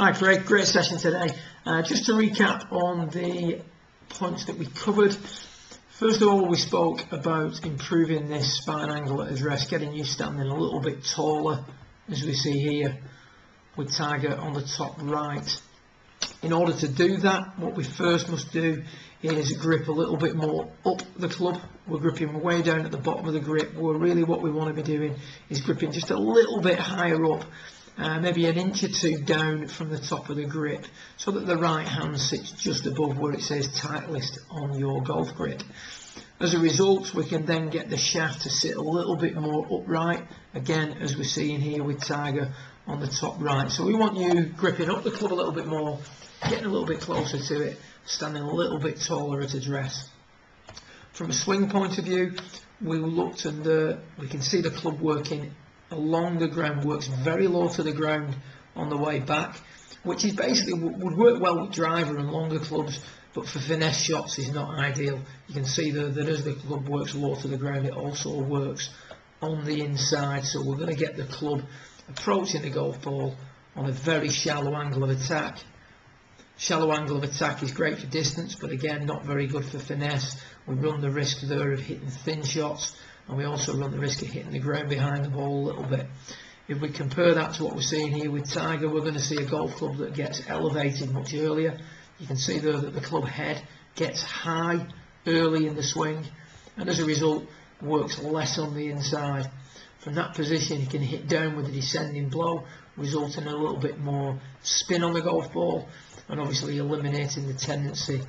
Hi Craig, great session today. Just to recap on the points that we covered. First of all, we spoke about improving this spine angle at address, getting you standing a little bit taller, as we see here with Tiger on the top right. In order to do that, what we first must do is grip a little bit more up the club. We're gripping way down at the bottom of the grip. Really what we want to be doing is gripping just a little bit higher up, maybe an inch or two down from the top of the grip, so that the right hand sits just above where it says Titleist on your golf grip. As a result, we can then get the shaft to sit a little bit more upright, again as we're seeing here with Tiger on the top right. So we want you gripping up the club a little bit more, getting a little bit closer to it, standing a little bit taller at address. From a swing point of view, we looked and we can see the club working along the ground, works very low to the ground on the way back, which is basically would work well with driver and longer clubs, but for finesse shots is not ideal. You can see that as the club works low to the ground, it also works on the inside, so we're going to get the club approaching the golf ball on a very shallow angle of attack. Shallow angle of attack is great for distance, but again not very good for finesse. We run the risk there of hitting thin shots, and we also run the risk of hitting the ground behind the ball a little bit. If we compare that to what we're seeing here with Tiger, we're going to see a golf club that gets elevated much earlier. You can see there that the club head gets high early in the swing, and as a result works less on the inside. From that position he can hit down with a descending blow, resulting in a little bit more spin on the golf ball, and obviously eliminating the tendency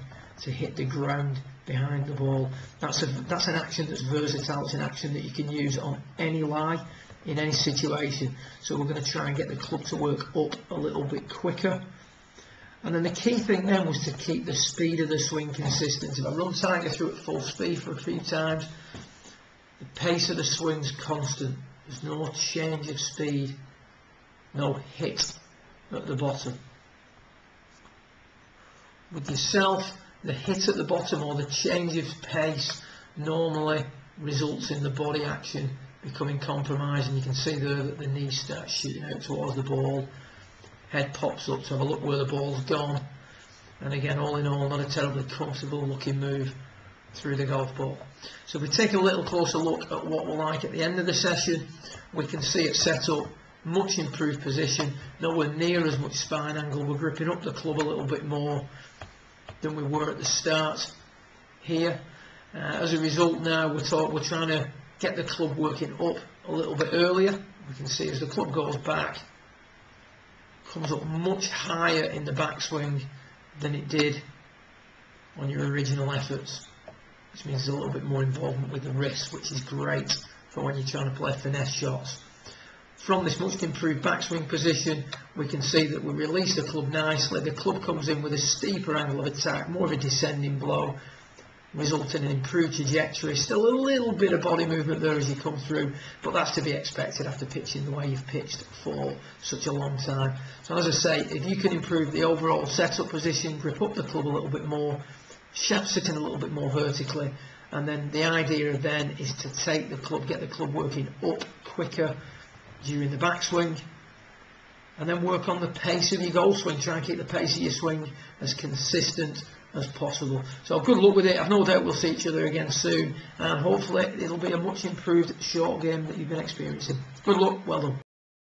to hit the ground behind the ball. That's an action that's versatile. It's an action that you can use on any lie, in any situation. So we're going to try and get the club to work up a little bit quicker. And then the key thing then was to keep the speed of the swing consistent. If I run Tiger through at full speed for a few times, the pace of the swing's constant. There's no change of speed, no hit at the bottom. With yourself, the hit at the bottom or the change of pace normally results in the body action becoming compromised, and you can see there that the knee starts shooting out towards the ball, head pops up to have a look where the ball's gone, and again, all in all, not a terribly comfortable looking move through the golf ball. So if we take a little closer look at what we're like at the end of the session, we can see it set up, much improved position, nowhere near as much spine angle. We're gripping up the club a little bit more than we were at the start here. As a result, now we're trying to get the club working up a little bit earlier. We can see as the club goes back, comes up much higher in the backswing than it did on your original efforts, which means there's a little bit more involvement with the wrist, which is great for when you're trying to play finesse shots. From this much improved backswing position, we can see that we release the club nicely. The club comes in with a steeper angle of attack, more of a descending blow, resulting in improved trajectory. Still a little bit of body movement there as you come through, but that's to be expected after pitching the way you've pitched for such a long time. So as I say, if you can improve the overall setup position, grip up the club a little bit more, shaft sitting a little bit more vertically, and then the idea then is to take the club, get the club working up quicker during the backswing, and then work on the pace of your golf swing. Try and keep the pace of your swing as consistent as possible. So good luck with it. I've no doubt we'll see each other again soon, and hopefully it'll be a much improved short game that you've been experiencing. Good luck, well done.